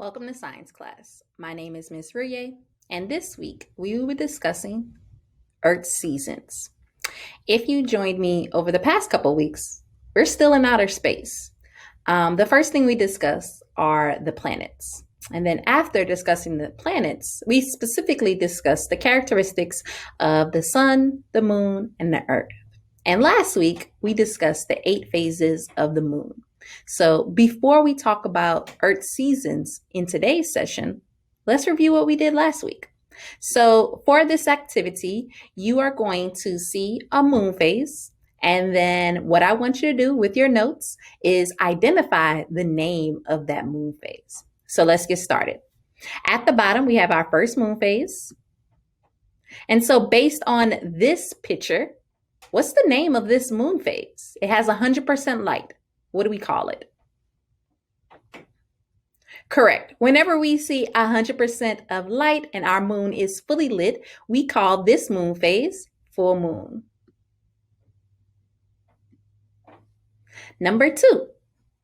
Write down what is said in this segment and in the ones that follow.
Welcome to science class. My name is Miss Rillieux, and this week we will be discussing Earth seasons. If you joined me over the past couple weeks, we're still in outer space. The first thing we discuss are the planets. And then after discussing the planets, we specifically discuss the characteristics of the sun, the moon, and the earth. And last week, we discussed the 8 phases of the moon. So before we talk about Earth seasons in today's session, let's review what we did last week. So for this activity, you are going to see a moon phase. And then what I want you to do with your notes is identify the name of that moon phase. So let's get started. At the bottom, we have our first moon phase. And so based on this picture, what's the name of this moon phase? It has 100% light. What do we call it? Correct. Whenever we see 100% of light and our moon is fully lit, we call this moon phase full moon. Number 2,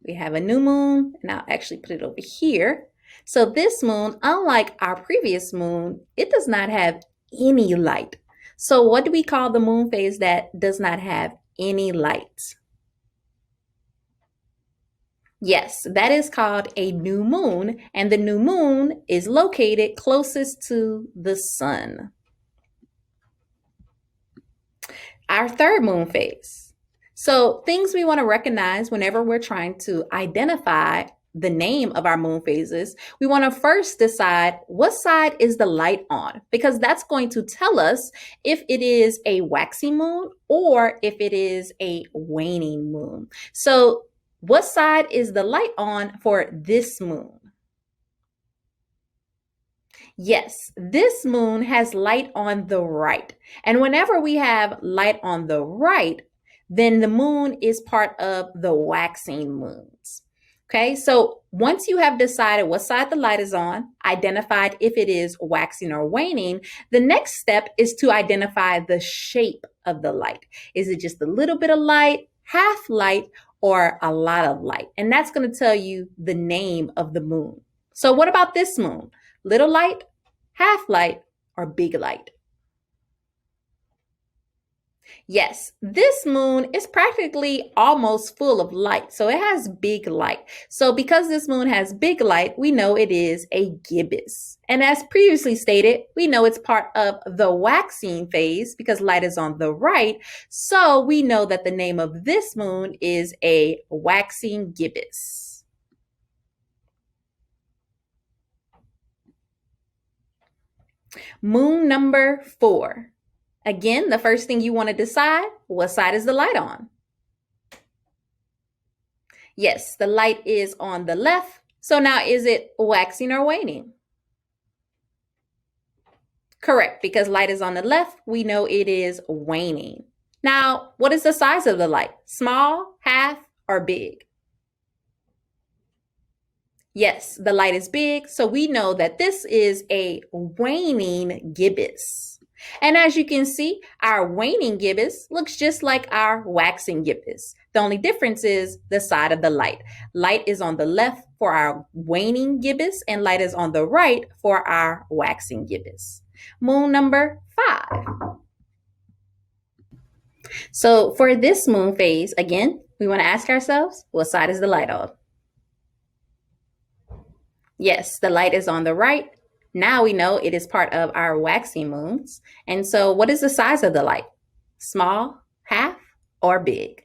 we have a new moon, and I'll actually put it over here. So this moon, unlike our previous moon, it does not have any light. So what do we call the moon phase that does not have any light? Yes, that is called a new moon, and the new moon is located closest to the sun. Our third moon phase. So things we want to recognize whenever we're trying to identify the name of our moon phases, we want to first decide what side is the light on, because that's going to tell us if it is a waxing moon or if it is a waning moon. So what side is the light on for this moon? Yes, this moon has light on the right. And whenever we have light on the right, then the moon is part of the waxing moons. Okay, so once you have decided what side the light is on, identified if it is waxing or waning, the next step is to identify the shape of the light. Is it just a little bit of light, half light, or a lot of light? And that's going to tell you the name of the moon. So what about this moon? Little light, half light, or big light? Yes, this moon is practically almost full of light, so it has big light. So because this moon has big light, we know it is a gibbous. And as previously stated, we know it's part of the waxing phase because light is on the right. So we know that the name of this moon is a waxing gibbous. Moon number 4. Again, the first thing you want to decide, what side is the light on? Yes, the light is on the left. So now is it waxing or waning? Correct, because light is on the left, we know it is waning. Now, what is the size of the light? Small, half, or big? Yes, the light is big, so we know that this is a waning gibbous. And as you can see, our waning gibbous looks just like our waxing gibbous. The only difference is the side of the light. Light is on the left for our waning gibbous, and light is on the right for our waxing gibbous. Moon number 5. So for this moon phase, again, we want to ask ourselves, what side is the light on? Yes, the light is on the right. Now we know it is part of our waxing moons. And so what is the size of the light? Small, half, or big?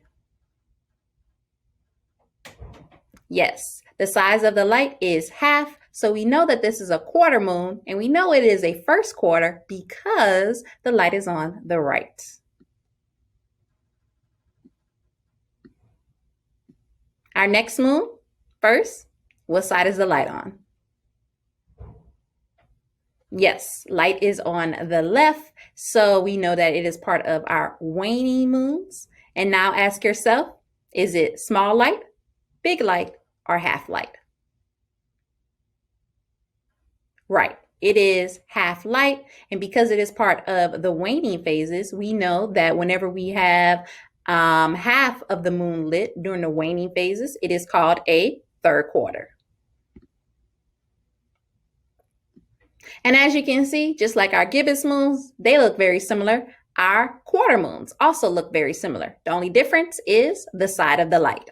Yes, the size of the light is half. So we know that this is a quarter moon, and we know it is a first quarter because the light is on the right. Our next moon, first, what side is the light on? Yes, light is on the left, so we know that it is part of our waning moons. And now ask yourself, is it small light, big light, or half light? Right, it is half light, and because it is part of the waning phases, we know that whenever we have half of the moon lit during the waning phases, it is called a third quarter. And as you can see, just like our gibbous moons, they look very similar. Our quarter moons also look very similar. The only difference is the side of the light.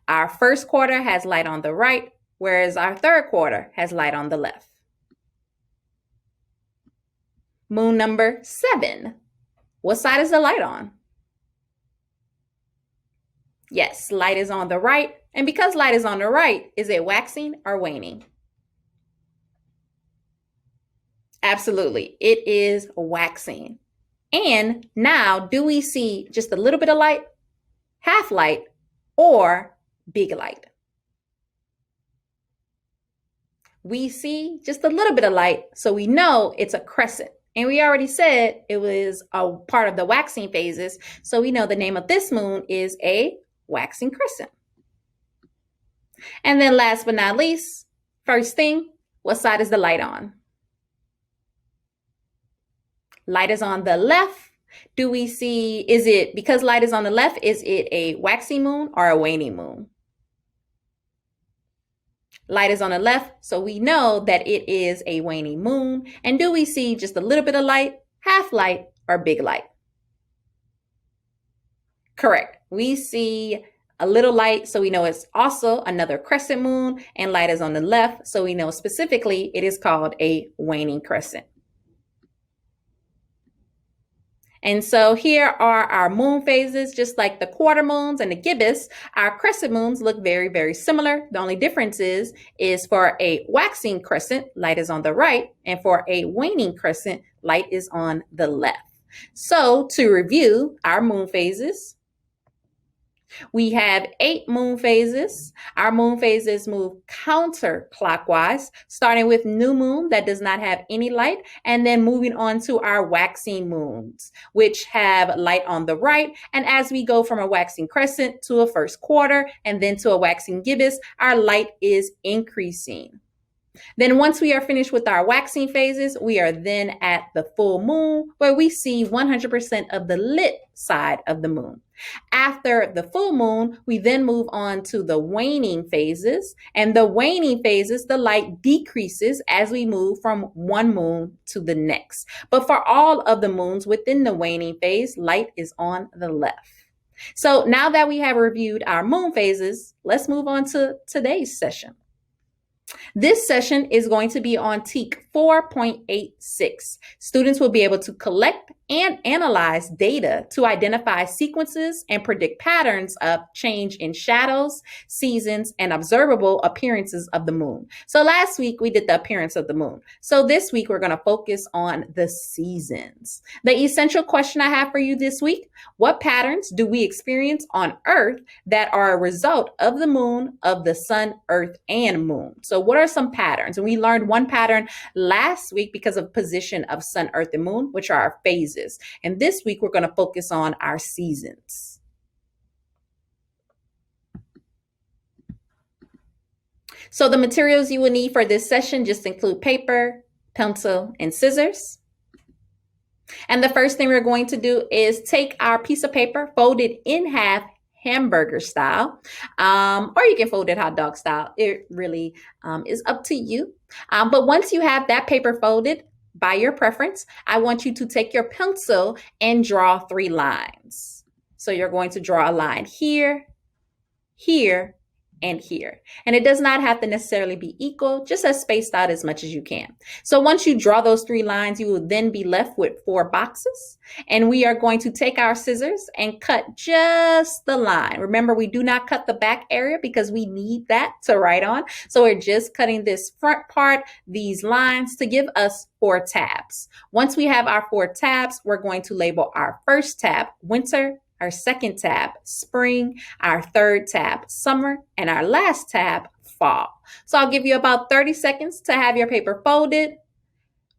Our first quarter has light on the right, whereas our third quarter has light on the left. Moon number 7. What side is the light on? Yes, light is on the right. And because light is on the right, is it waxing or waning? Absolutely. It is waxing. And now, do we see just a little bit of light, half light, or big light? We see just a little bit of light, so we know it's a crescent. And we already said it was a part of the waxing phases, so we know the name of this moon is a waxing crescent. And then last but not least, first thing, what side is the light on? Light is on the left. Do we see, is it, because light is on the left, is it a waxing moon or a waning moon? Light is on the left, so we know that it is a waning moon. And do we see just a little bit of light, half light, or big light? Correct. We see a little light, so we know it's also another crescent moon, and light is on the left, so we know specifically it is called a waning crescent. And so here are our moon phases. Just like the quarter moons and the gibbous, our crescent moons look very, very similar. The only difference is for a waxing crescent, light is on the right, and for a waning crescent, light is on the left. So to review our moon phases, we have 8 moon phases. Our moon phases move counterclockwise, starting with new moon that does not have any light, and then moving on to our waxing moons, which have light on the right. And as we go from a waxing crescent to a first quarter and then to a waxing gibbous, our light is increasing. Then once we are finished with our waxing phases, we are then at the full moon, where we see 100% of the lit side of the moon. After the full moon, we then move on to the waning phases. And the waning phases, the light decreases as we move from one moon to the next. But for all of the moons within the waning phase, light is on the left. So now that we have reviewed our moon phases, let's move on to today's session. This session is going to be on TEK 4.86. Students will be able to collect and analyze data to identify sequences and predict patterns of change in shadows, seasons, and observable appearances of the moon. So last week we did the appearance of the moon. So this week we're going to focus on the seasons. The essential question I have for you this week: what patterns do we experience on Earth that are a result of the moon, of the sun, Earth, and moon? So what are some patterns? And we learned one pattern last week because of position of sun, Earth, and moon, which are our phases. And this week, we're going to focus on our seasons. So the materials you will need for this session just include paper, pencil, and scissors. And the first thing we're going to do is take our piece of paper, fold it in half, hamburger style, or you can fold it hot dog style. It really is up to you. But once you have that paper folded, by your preference, I want you to take your pencil and draw 3 lines. So you're going to draw a line here, here, and here. And it does not have to necessarily be equal, just as spaced out as much as you can. So once you draw those 3 lines, you will then be left with 4 boxes. And we are going to take our scissors and cut just the line. Remember, we do not cut the back area because we need that to write on. So we're just cutting this front part, these lines, to give us 4 tabs. Once we have our 4 tabs, we're going to label our first tab winter, our second tab spring, our third tab summer, and our last tab fall. So I'll give you about 30 seconds to have your paper folded,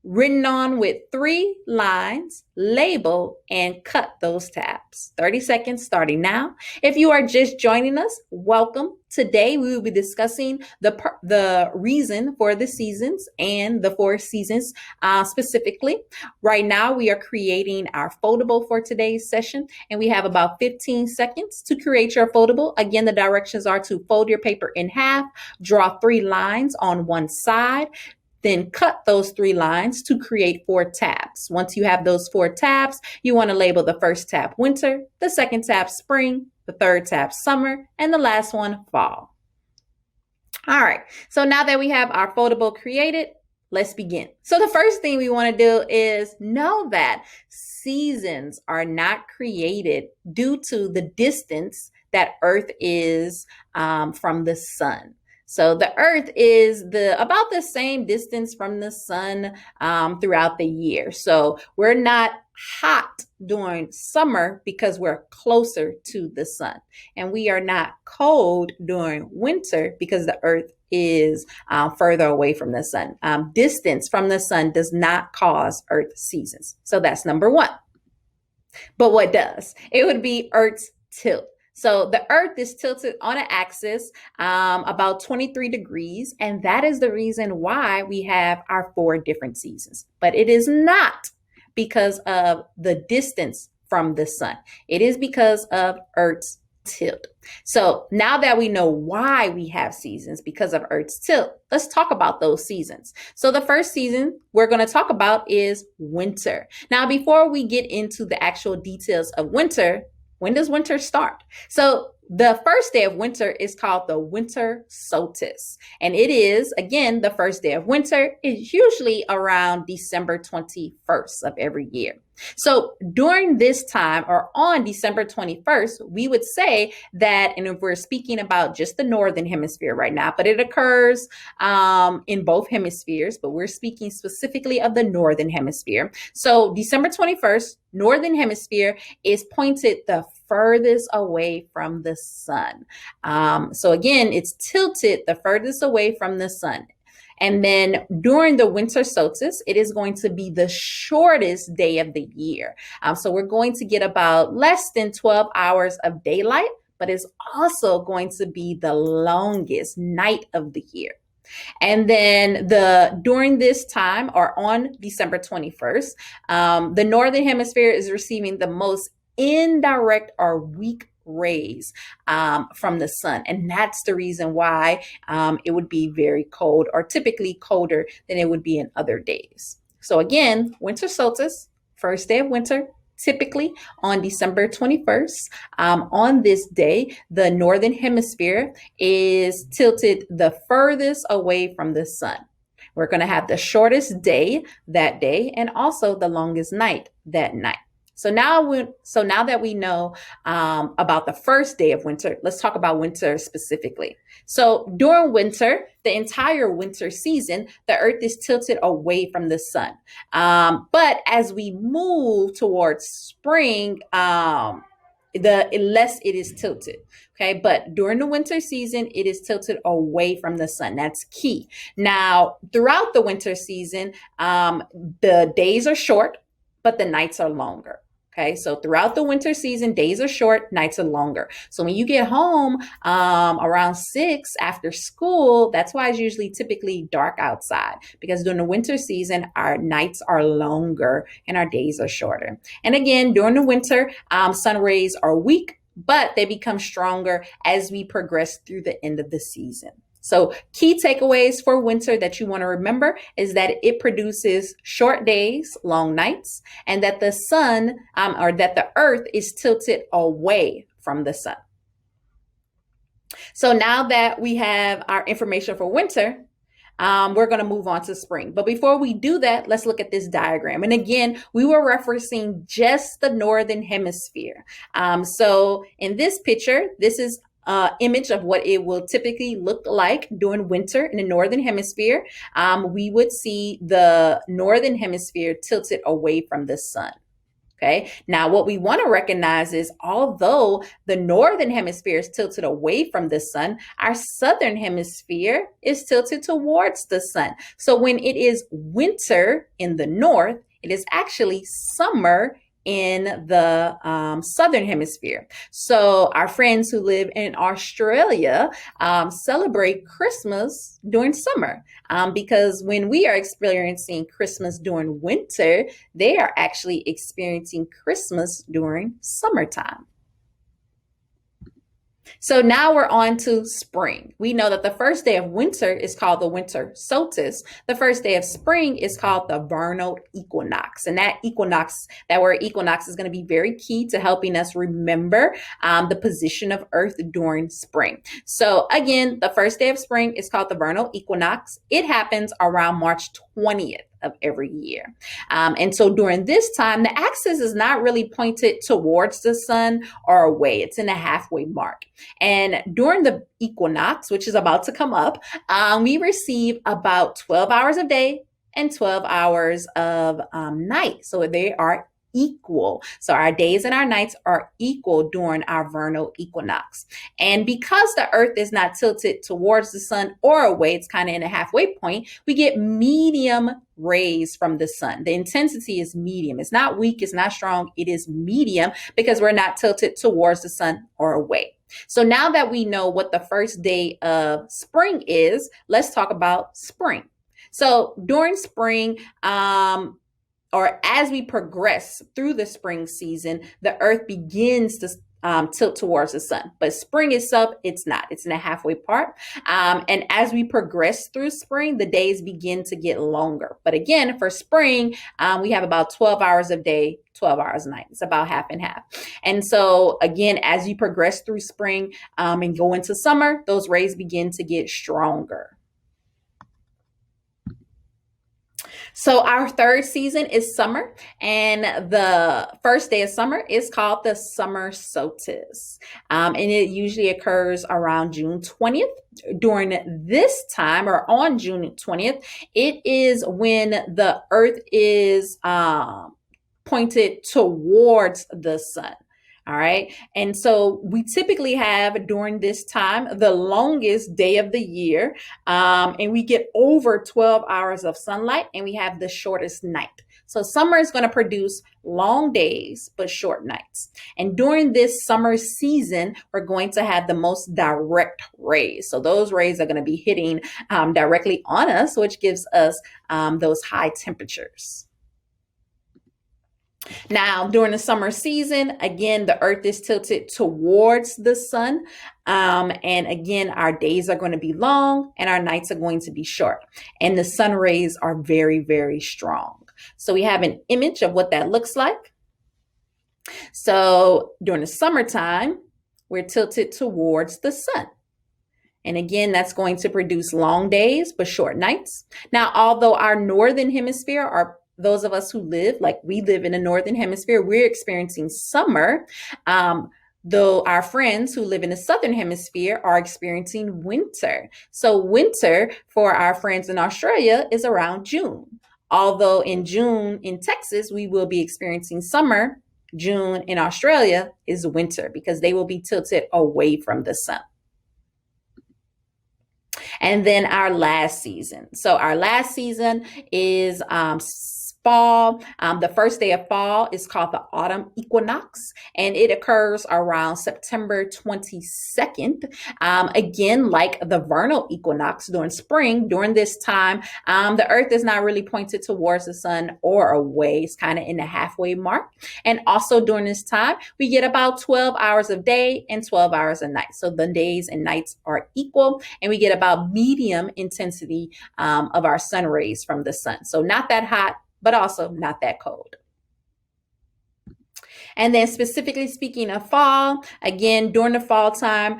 written on with 3 lines, label, and cut those tabs. 30 seconds starting now. If you are just joining us, welcome. Today we will be discussing the reason for the seasons and the 4 seasons specifically. Right now we are creating our foldable for today's session, and we have about 15 seconds to create your foldable. Again, the directions are to fold your paper in half, draw 3 lines on one side, then cut those 3 lines to create 4 tabs. Once you have those 4 tabs, you want to label the first tab winter, the second tab spring, the third tab summer, and the last one fall. All right, so now that we have our foldable created, let's begin. So the first thing we want to do is know that seasons are not created due to the distance that Earth is from the sun. So the Earth is about the same distance from the sun throughout the year. So we're not hot during summer because we're closer to the sun. And we are not cold during winter because the Earth is further away from the sun. Distance from the sun does not cause Earth seasons. So that's number 1. But what does? It would be Earth's tilt. So the Earth is tilted on an axis about 23 degrees, and that is the reason why we have our 4 different seasons. But it is not because of the distance from the sun. It is because of Earth's tilt. So now that we know why we have seasons because of Earth's tilt, let's talk about those seasons. So the first season we're going to talk about is winter. Now, before we get into the actual details of winter, when does winter start? So the first day of winter is called the winter solstice. And it is, again, the first day of winter is usually around December 21st of every year. So during this time, or on December 21st, we would say that, and if we're speaking about just the northern hemisphere right now, but it occurs in both hemispheres, but we're speaking specifically of the northern hemisphere. So December 21st, northern hemisphere is pointed the furthest away from the sun. So again, it's tilted the furthest away from the sun. And then during the winter solstice, it is going to be the shortest day of the year. So we're going to get about less than 12 hours of daylight, but it's also going to be the longest night of the year. And then during this time, or on December 21st, the northern hemisphere is receiving the most indirect or weak rays from the sun. And that's the reason why it would be very cold, or typically colder than it would be in other days. So again, winter solstice, first day of winter, typically on December 21st. On this day, the northern hemisphere is tilted the furthest away from the sun. We're going to have the shortest day that day, and also the longest night that night. So now that we know about the first day of winter, let's talk about winter specifically. So during winter, the entire winter season, the Earth is tilted away from the sun. But as we move towards spring, the less it is tilted. Okay, but during the winter season, it is tilted away from the sun. That's key. Now, throughout the winter season, the days are short, but the nights are longer. Okay, so throughout the winter season, days are short, nights are longer. So when you get home around 6 after school, that's why it's usually typically dark outside, because during the winter season, our nights are longer and our days are shorter. And again, during the winter, sun rays are weak, but they become stronger as we progress through the end of the season. So key takeaways for winter that you want to remember is that it produces short days, long nights, and that the sun or that the Earth is tilted away from the sun. So now that we have our information for winter, we're going to move on to spring. But before we do that, let's look at this diagram. And again, we were referencing just the northern hemisphere. So in this picture, this is image of what it will typically look like during winter in the northern hemisphere. We would see the northern hemisphere tilted away from the sun. Okay. Now, what we want to recognize is, although the northern hemisphere is tilted away from the sun, our southern hemisphere is tilted towards the sun. So when it is winter in the north, it is actually summer in the southern hemisphere. So our friends who live in Australia celebrate Christmas during summer because when we are experiencing Christmas during winter, they are actually experiencing Christmas during summertime. So now we're on to spring. We know that the first day of winter is called the winter solstice. The first day of spring is called the vernal equinox. And that equinox, that word equinox, is going to be very key to helping us remember the position of Earth during spring. So again, the first day of spring is called the vernal equinox. It happens around March 20th of every year. And so during this time, the axis is not really pointed towards the sun or away. It's in a halfway mark. And during the equinox, which is about to come up, we receive about 12 hours of day and 12 hours of night. So they are equal. So our days and our nights are equal during our vernal equinox. And because the earth is not tilted towards the sun or away, it's kind of in a halfway point, we get medium rays from the sun. The intensity is medium. It's not weak, it's not strong, it is medium because we're not tilted towards the sun or away. So now that we know what the first day of spring is, let's talk about spring. So during spring, or as we progress through the spring season, the earth begins to tilt towards the sun. But spring itself, it's not. It's in a halfway part. And as we progress through spring, the days begin to get longer. But again, for spring, we have about 12 hours of day, 12 hours a night. It's about half and half. And so again, as you progress through spring and go into summer, those rays begin to get stronger. So our third season is summer, and the first day of summer is called the summer solstice. And it usually occurs around June 20th. During this time, or on June 20th, it is when the earth is pointed towards the sun. All right. And so we typically have during this time the longest day of the year, and we get over 12 hours of sunlight, and we have the shortest night. So summer is going to produce long days, but short nights. And during this summer season, we're going to have the most direct rays. So those rays are going to be hitting directly on us, which gives us those high temperatures. Now, during the summer season, again, the earth is tilted towards the sun. And again, our days are going to be long and our nights are going to be short. And the sun rays are very, very strong. So we have an image of what that looks like. So during the summertime, we're tilted towards the sun. And again, that's going to produce long days, but short nights. Now, although our northern hemisphere, are those of us who live, like we live in the northern hemisphere, we're experiencing summer, though our friends who live in the southern hemisphere are experiencing winter. So winter for our friends in Australia is around June. Although in June in Texas, we will be experiencing summer, June in Australia is winter because they will be tilted away from the sun. And then our last season. So our last season is fall. The first day of fall is called the Autumn Equinox, and it occurs around September 22nd. Again, like the Vernal Equinox during spring, during this time, the earth is not really pointed towards the sun or away. It's kind of in the halfway mark. And also during this time, we get about 12 hours of day and 12 hours of night. So the days and nights are equal, and we get about medium intensity of our sun rays from the sun. So not that hot, but also not that cold. And then specifically speaking of fall, again, during the fall time,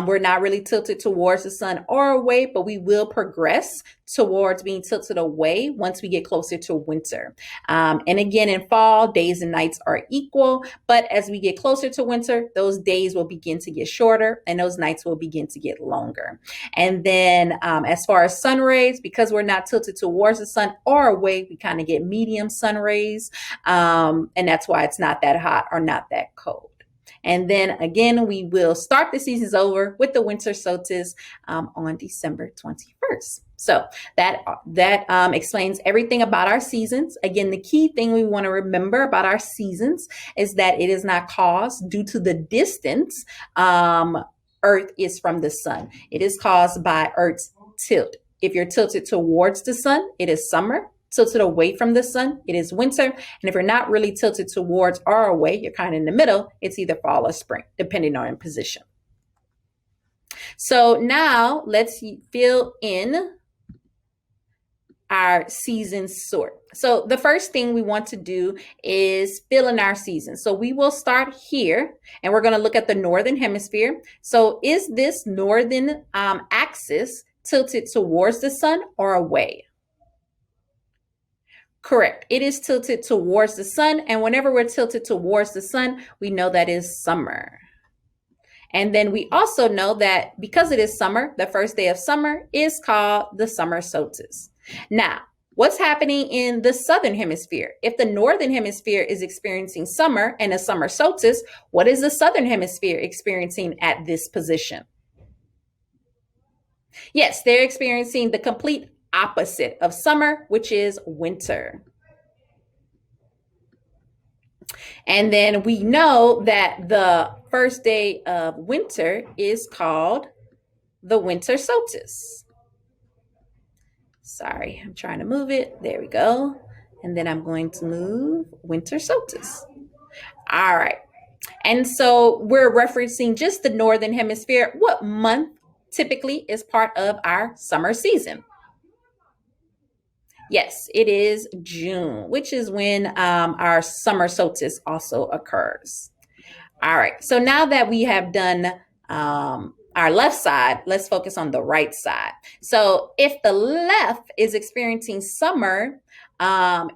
we're not really tilted towards the sun or away, but we will progress towards being tilted away once we get closer to winter. And again, in fall, days and nights are equal, but as we get closer to winter, those days will begin to get shorter and those nights will begin to get longer. And then as far as sun rays, because we're not tilted towards the sun or away, we kind of get medium sun rays. And that's why it's not that hot or not that cold. And then again, we will start the seasons over with the winter solstice on December 21st. So that explains everything about our seasons. Again, the key thing we want to remember about our seasons is that it is not caused due to the distance Earth is from the sun. It is caused by Earth's tilt. If you're tilted towards the sun, it is summer. Tilted away from the sun, it is winter. And if you're not really tilted towards or away, you're kind of in the middle, it's either fall or spring, depending on your position. So now let's fill in our season sort. So the first thing we want to do is fill in our season. So we will start here and we're going to look at the northern hemisphere. So is this northern axis tilted towards the sun or away? Correct. It is tilted towards the sun. And whenever we're tilted towards the sun, we know that is summer. And then we also know that because it is summer, the first day of summer is called the summer solstice. Now, what's happening in the southern hemisphere? If the northern hemisphere is experiencing summer and a summer solstice, what is the southern hemisphere experiencing at this position? Yes, they're experiencing the complete opposite of summer, which is winter. And then we know that the first day of winter is called the winter solstice. Sorry, I'm trying to move it. There we go. And then I'm going to move winter solstice. All right. And so we're referencing just the northern hemisphere. What month typically is part of our summer season? Yes, it is June, which is when our summer solstice also occurs. All right. So now that we have done our left side, let's focus on the right side. So if the left is experiencing summer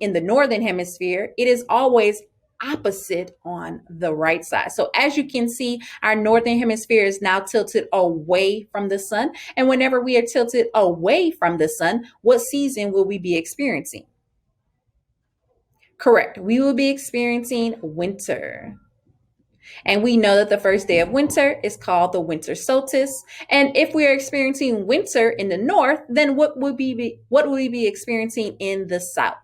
in the northern hemisphere, it is always opposite on the right side. So as you can see, our northern hemisphere is now tilted away from the sun. And whenever we are tilted away from the sun, what season will we be experiencing? Correct. We will be experiencing winter. And we know that the first day of winter is called the winter solstice. And if we are experiencing winter in the north, then what will we be experiencing in the south?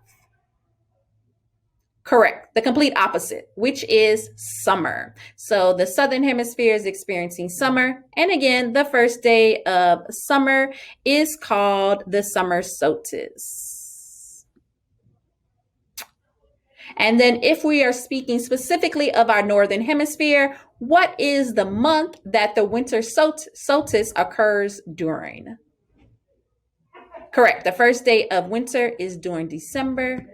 Correct. The complete opposite, which is summer. So the southern hemisphere is experiencing summer. And again, the first day of summer is called the summer solstice. And then if we are speaking specifically of our northern hemisphere, what is the month that the winter solstice occurs during? Correct. The first day of winter is during December.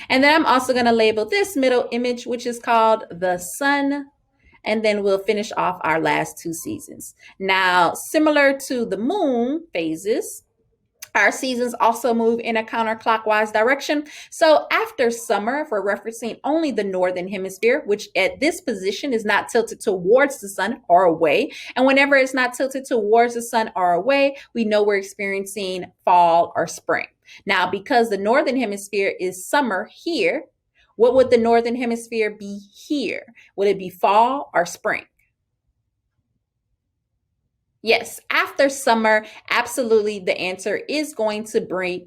And then I'm also going to label this middle image, which is called the sun. And then we'll finish off our last two seasons. Now, similar to the moon phases, our seasons also move in a counterclockwise direction. So after summer, if we're referencing only the northern hemisphere, which at this position is not tilted towards the sun or away, and whenever it's not tilted towards the sun or away, we know we're experiencing fall or spring. Now, because the northern hemisphere is summer here, what would the northern hemisphere be here? Would it be fall or spring? Yes, after summer, absolutely the answer is going to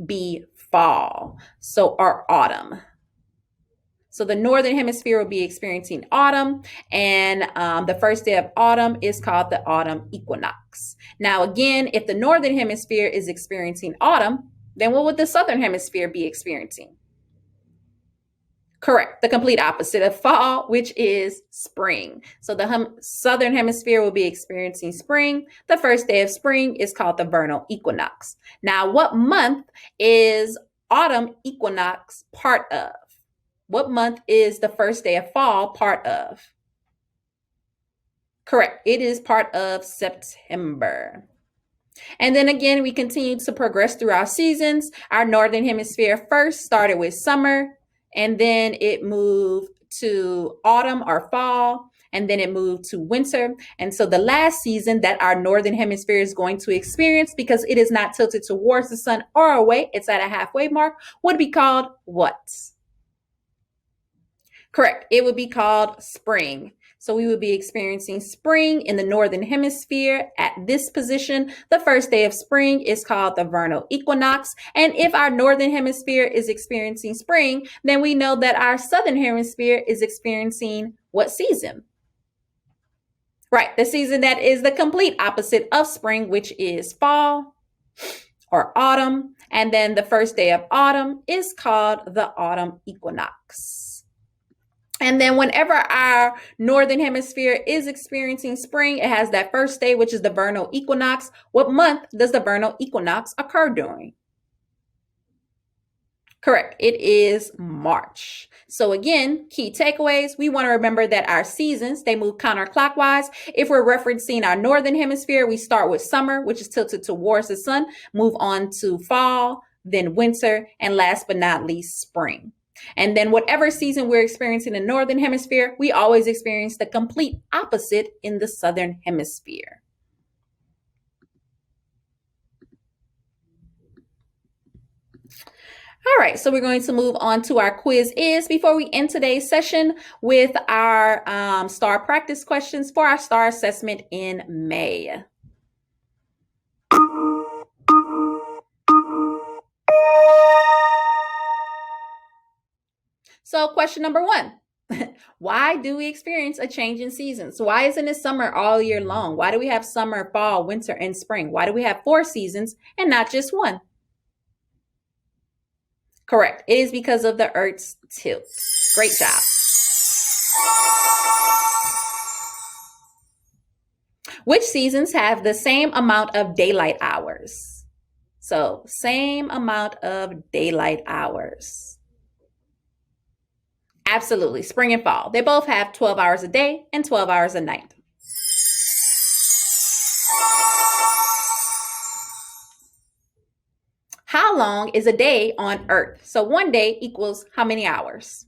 be fall, or autumn. So the northern hemisphere will be experiencing autumn, and the first day of autumn is called the autumn equinox. Now, again, if the northern hemisphere is experiencing autumn, then what would the southern hemisphere be experiencing? Correct. The complete opposite of fall, which is spring. So the southern hemisphere will be experiencing spring. The first day of spring is called the vernal equinox. Now, what month is autumn equinox part of? What month is the first day of fall part of? Correct. It is part of September. And then again, we continue to progress through our seasons. Our northern hemisphere first started with summer, and then it moved to autumn or fall, and then it moved to winter. And so the last season that our northern hemisphere is going to experience, because it is not tilted towards the sun or away, it's at a halfway mark, would be called what? Correct. It would be called spring. So we would be experiencing spring in the northern hemisphere at this position. The first day of spring is called the vernal equinox. And if our northern hemisphere is experiencing spring, then we know that our southern hemisphere is experiencing what season? Right, the season that is the complete opposite of spring, which is fall or autumn. And then the first day of autumn is called the autumn equinox. And then whenever our northern hemisphere is experiencing spring, it has that first day, which is the vernal equinox. What month does the vernal equinox occur during? Correct. It is March. So again, key takeaways. We want to remember that our seasons, they move counterclockwise. If we're referencing our northern hemisphere, we start with summer, which is tilted towards the sun, move on to fall, then winter, and last but not least, spring. And then whatever season we're experiencing in the northern hemisphere, we always experience the complete opposite in the southern hemisphere. All right, so we're going to move on to our quiz is before we end today's session with our star practice questions for our star assessment in May. So question number 1. Why do we experience a change in seasons? Why isn't it summer all year long? Why do we have summer, fall, winter, and spring? Why do we have 4 seasons and not just one? Correct. It is because of the Earth's tilt. Great job. Which seasons have the same amount of daylight hours? So, same amount of daylight hours. Absolutely. Spring and fall. They both have 12 hours a day and 12 hours a night. How long is a day on Earth? So 1 day equals how many hours?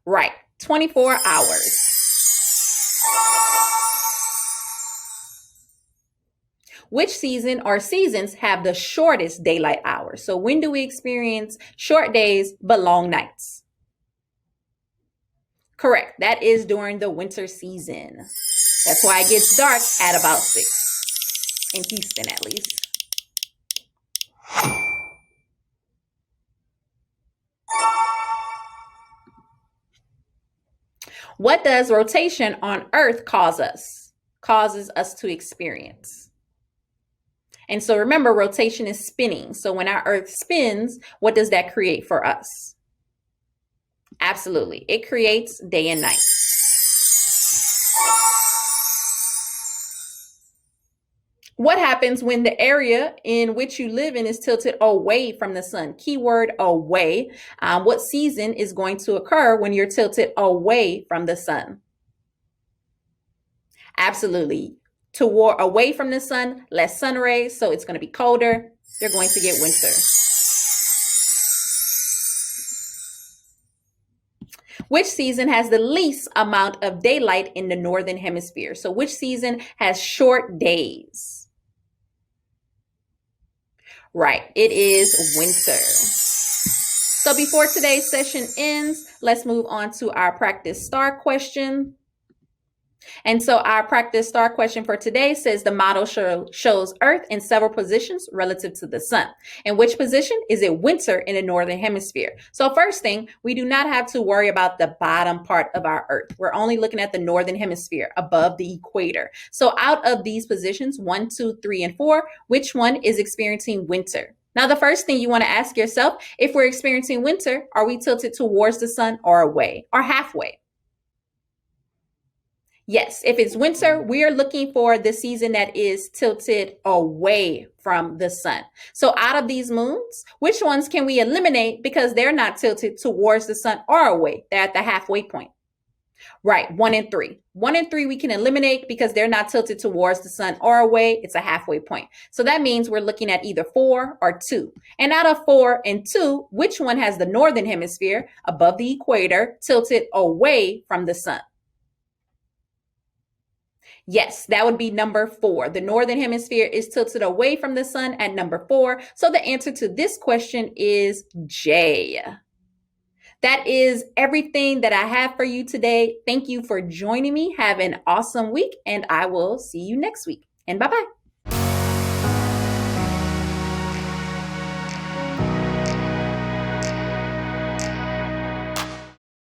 Right, 24 hours. Which season or seasons have the shortest daylight hours? So when do we experience short days but long nights? Correct, that is during the winter season. That's why it gets dark at about 6. In Houston, at least. What does rotation on Earth causes us to experience? And so remember, rotation is spinning. So when our Earth spins, what does that create for us? Absolutely. It creates day and night. What happens when the area in which you live in is tilted away from the sun? Keyword away. What season is going to occur when you're tilted away from the sun? Absolutely. Away from the sun, less sun rays, so it's going to be colder. You're going to get winter. Which season has the least amount of daylight in the northern hemisphere? So which season has short days? Right, it is winter. So before today's session ends, let's move on to our practice star question. And so our practice star question for today says the model shows Earth in several positions relative to the sun. In which position is it winter in the northern hemisphere? So first thing, we do not have to worry about the bottom part of our Earth. We're only looking at the northern hemisphere above the equator. So out of these positions, 1, 2, 3, and 4, which one is experiencing winter? Now, the first thing you want to ask yourself, if we're experiencing winter, are we tilted towards the sun or away or halfway? Yes, if it's winter, we are looking for the season that is tilted away from the sun. So out of these moons, which ones can we eliminate because they're not tilted towards the sun or away? They're at the halfway point. Right, 1 and 3. 1 and 3 we can eliminate because they're not tilted towards the sun or away. It's a halfway point. So that means we're looking at either 4 or 2. And out of 4 and 2, which one has the northern hemisphere above the equator tilted away from the sun? Yes, that would be number 4. The northern hemisphere is tilted away from the sun at number 4. So the answer to this question is J. That is everything that I have for you today. Thank you for joining me. Have an awesome week, and I will see you next week. And bye-bye.